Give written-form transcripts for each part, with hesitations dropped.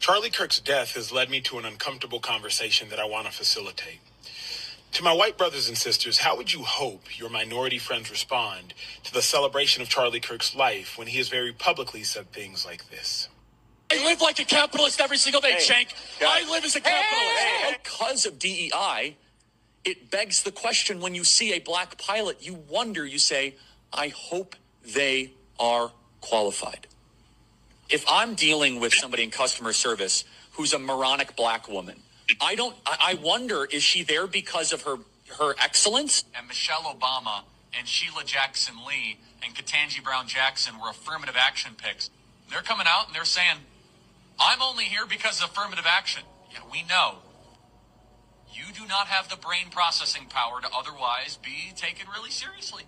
Charlie Kirk's death has led me to an uncomfortable conversation that I want to facilitate. To my white brothers and sisters, how would you hope your minority friends respond to the celebration of Charlie Kirk's life when he has very publicly said things like this? I live like a capitalist every single day, Shank. I live as a capitalist. Because of DEI, it begs the question when you see a black pilot, you wonder, you say, I hope they are qualified. If I'm dealing with somebody in customer service who's a moronic black woman, I wonder, is she there because of her excellence? And Michelle Obama and Sheila Jackson Lee and Ketanji Brown Jackson were affirmative action picks. They're coming out and they're saying, I'm only here because of affirmative action. Yeah, we know. You do not have the brain processing power to otherwise be taken really seriously.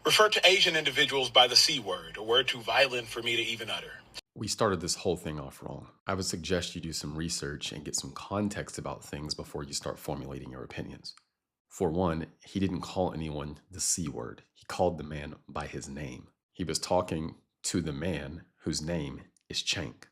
Refer to Asian individuals by the C word, a word too violent for me to even utter. We started this whole thing off wrong. I would suggest you do some research and get some context about things before you start formulating your opinions. For one, he didn't call anyone the C word. He called the man by his name. He was talking to the man whose name is Chank.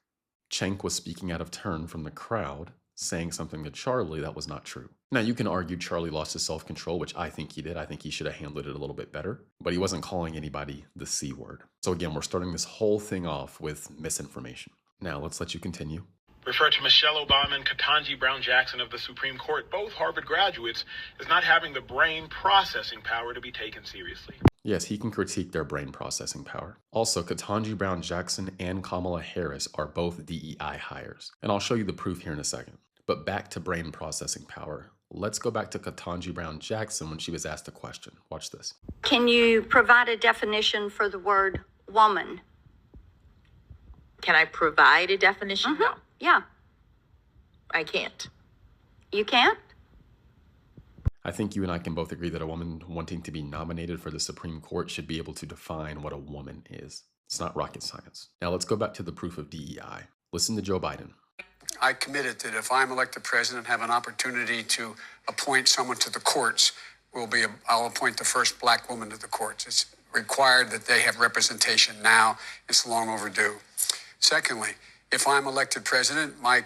Chank was speaking out of turn from the crowd, saying something to Charlie that was not true. Now, you can argue Charlie lost his self-control, which I think he did. I think he should have handled it a little bit better, but he wasn't calling anybody the C word. So again, we're starting this whole thing off with misinformation. Now, let's let you continue. Refer to Michelle Obama and Ketanji Brown Jackson of the Supreme Court, both Harvard graduates, as not having the brain processing power to be taken seriously. Yes, he can critique their brain processing power. Also, Ketanji Brown Jackson and Kamala Harris are both DEI hires, and I'll show you the proof here in a second. But back to brain processing power. Let's go back to Ketanji Brown Jackson when she was asked a question. Watch this. Can you provide a definition for the word woman? Can I provide a definition? No. Yeah. I can't. You can't? I think you and I can both agree that a woman wanting to be nominated for the Supreme Court should be able to define what a woman is. It's not rocket science. Now let's go back to the proof of DEI. Listen to Joe Biden. I committed that if I'm elected president, have an opportunity to appoint someone to the courts, I'll appoint the first black woman to the courts. It's required that they have representation now. It's long overdue. Secondly, if I'm elected president, my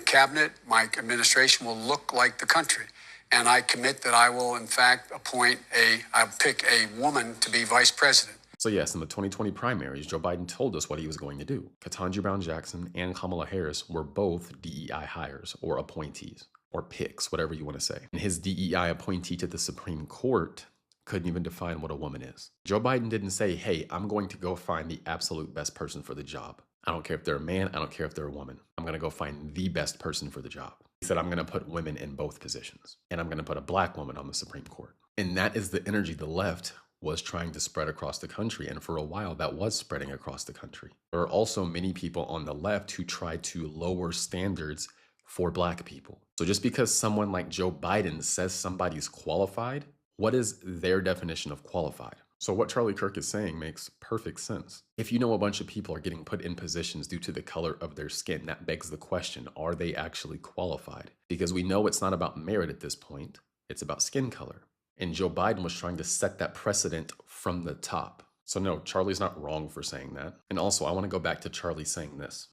cabinet, my administration will look like the country. And I commit that I will, in fact, I'll pick a woman to be vice president. So yes, in the 2020 primaries, Joe Biden told us what he was going to do. Ketanji Brown Jackson and Kamala Harris were both DEI hires or appointees or picks, whatever you want to say. And his DEI appointee to the Supreme Court couldn't even define what a woman is. Joe Biden didn't say, hey, I'm going to go find the absolute best person for the job. I don't care if they're a man, I don't care if they're a woman. I'm going to go find the best person for the job. He said, I'm going to put women in both positions, and I'm going to put a black woman on the Supreme Court. And that is the energy the left was trying to spread across the country. And for a while, that was spreading across the country. There are also many people on the left who try to lower standards for black people. So just because someone like Joe Biden says somebody's qualified, what is their definition of qualified? So what Charlie Kirk is saying makes perfect sense. If you know a bunch of people are getting put in positions due to the color of their skin, that begs the question, are they actually qualified? Because we know it's not about merit at this point, it's about skin color. And Joe Biden was trying to set that precedent from the top. So no, Charlie's not wrong for saying that. And also, I want to go back to Charlie saying this.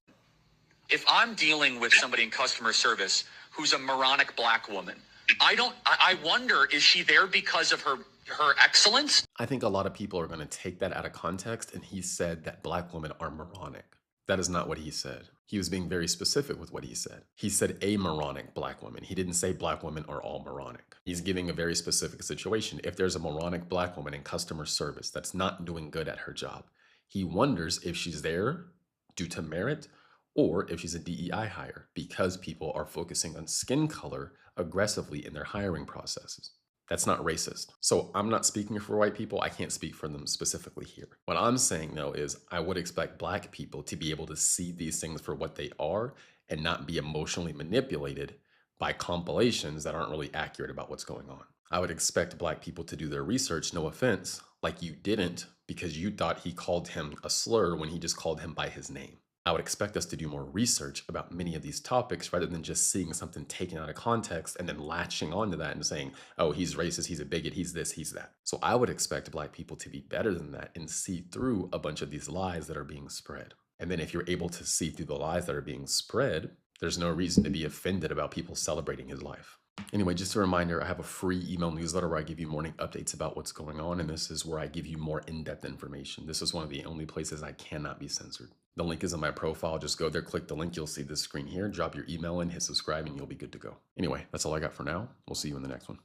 If I'm dealing with somebody in customer service who's a moronic black woman, I wonder, is she there because of her excellence? I think a lot of people are going to take that out of context, and he said that black women are moronic. That is not what he said. He was being very specific with what he said. He said a moronic black woman. He didn't say black women are all moronic. He's giving a very specific situation. If there's a moronic black woman in customer service that's not doing good at her job, he wonders if she's there due to merit or if she's a DEI hire because people are focusing on skin color aggressively in their hiring processes. That's not racist. So I'm not speaking for white people. I can't speak for them specifically here. What I'm saying though is I would expect black people to be able to see these things for what they are and not be emotionally manipulated by compilations that aren't really accurate about what's going on. I would expect black people to do their research, no offense, like you didn't because you thought he called him a slur when he just called him by his name. I would expect us to do more research about many of these topics rather than just seeing something taken out of context and then latching onto that and saying, oh, he's racist, he's a bigot, he's this, he's that. So I would expect black people to be better than that and see through a bunch of these lies that are being spread. And then if you're able to see through the lies that are being spread, there's no reason to be offended about people celebrating his life. Anyway, just a reminder, I have a free email newsletter where I give you morning updates about what's going on, and this is where I give you more in-depth information. This is one of the only places I cannot be censored. The link is in my profile. Just go there, click the link. You'll see this screen here. Drop your email in, hit subscribe, and you'll be good to go. Anyway, that's all I got for now. We'll see you in the next one.